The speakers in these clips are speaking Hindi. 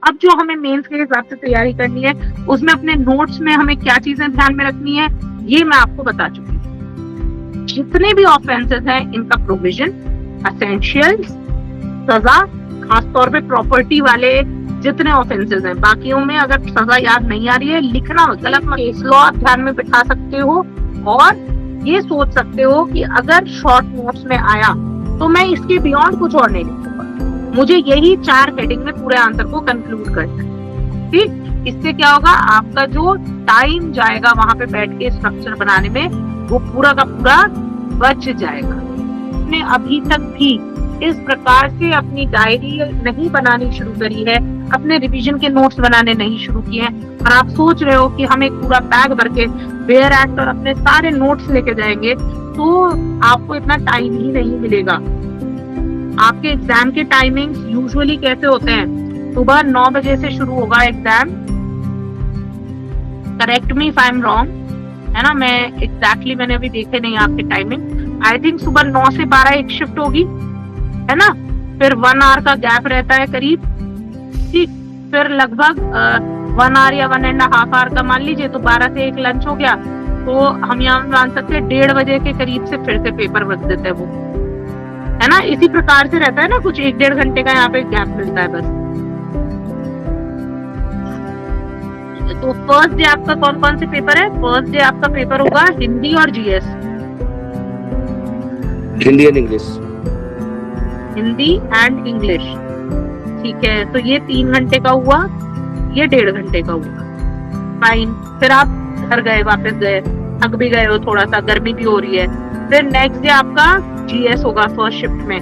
अब जो हमें मेंस के हिसाब से तैयारी करनी है, उसमें अपने नोट्स में हमें क्या चीजें ध्यान में रखनी है, ये मैं आपको बता चुकी हूँ। जितने भी ऑफेंसेस हैं, इनका प्रोविजन, एसेंशियल्स, सजा, खासतौर पे प्रॉपर्टी वाले जितने ऑफेंसेस हैं, बाकियों में अगर सजा याद नहीं आ रही है, लिखना गलत मत, केस लॉ ध्यान में बिठा सकते हो और ये सोच सकते हो कि अगर शॉर्ट नोट्स में आया तो मैं इसके बियॉन्ड कुछ और नहीं लिखूंगा, मुझे यही 4 हेडिंग में पूरे आंसर को कंक्लूड करना है। ठीक, इससे क्या होगा, आपका जो टाइम जाएगा वहां पे बैठ के स्ट्रक्चर बनाने में, वो पूरा का पूरा बच जाएगा। आपने अभी तक भी इस प्रकार से अपनी डायरी नहीं बनानी शुरू करी है, अपने रिवीजन के नोट्स बनाने नहीं शुरू किए हैं, और आप सोच रहे हो कि हम एक पूरा बैग भर के बेयर एक्ट और अपने सारे नोट्स लेके जाएंगे, तो आपको इतना टाइम ही नहीं मिलेगा। आपके एग्जाम के टाइमिंग्स यूजुअली कैसे होते हैं, सुबह 9 बजे से शुरू होगा exam, correct me if I am wrong, है ना, मैं एग्जैक्टली मैंने अभी देखे नहीं आपके टाइमिंग, आई थिंक सुबह 9 से 12 एक शिफ्ट होगी, है ना, फिर 1 आवर का गैप रहता है करीब, ठीक, फिर लगभग 1 आवर या 1.5 आवर का मान लीजिए, तो 12 से 1 लंच हो गया, तो हम यहाँ मान सकते हैं 1:30 बजे के करीब से फिर से पेपर रख देते हैं वो, है ना, इसी प्रकार से रहता है ना, कुछ 1-1.5 घंटे का यहाँ पे गैप मिलता है बस। तो फर्स्ट डे आपका कौन कौन से पेपर है? फर्स्ट डे आपका पेपर होगा हिंदी और GS, Hindi and English, Hindi and English, ठीक है, तो ये 3 घंटे का हुआ, ये 1.5 घंटे का हुआ, फाइन। फिर आप घर गए, वापस गए, थक भी गए हो थोड़ा सा, गर्मी भी हो रही है, फिर नेक्स्ट डे आपका जीएस होगा फर्स्ट शिफ्ट में,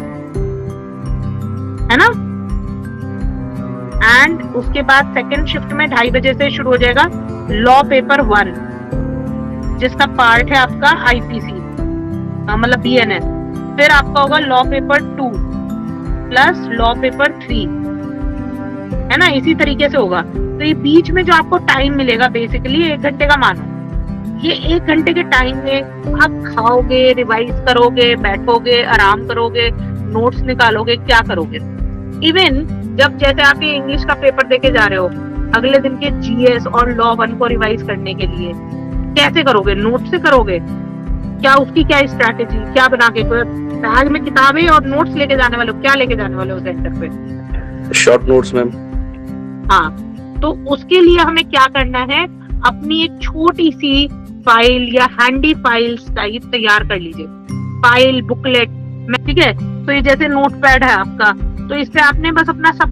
है ना, एंड उसके बाद सेकंड शिफ्ट में 2:30 बजे से शुरू हो जाएगा लॉ पेपर 1, जिसका पार्ट है आपका आईपीसी, मतलब बीएनएस। फिर आपका होगा law paper 2 plus law paper 3, है ना, इसी तरीके से होगा। तो ये बीच में जो आपको टाइम मिलेगा, बेसिकली 1 घंटे का मानो, ये 1 घंटे के टाइम में आप खाओगे, रिवाइज करोगे, बैठोगे, आराम करोगे, नोट्स निकालोगे, क्या करोगे। इवन जब जैसे आप ये इंग्लिश का पेपर देके जा रहे हो, अगले दिन के जीएस और लॉ 1 को रिवाइज करने के लिए कैसे करोगे, नोट से करोगे क्या, उसकी क्या स्ट्रैटेजी, क्या बना के, बैग में किताबें और नोट्स लेके जाने वाले हो, क्या लेके जाने वाले हो सेंटर पे? Short notes ma'am. हाँ, तो उसके लिए हमें क्या करना है, अपनी एक छोटी सी फाइल या हैंडी फाइल्स टाइप तैयार कर लीजिए, फाइल, बुकलेट में, ठीक है। तो ये जैसे नोटपैड है आपका, तो इससे आपने बस अपना सब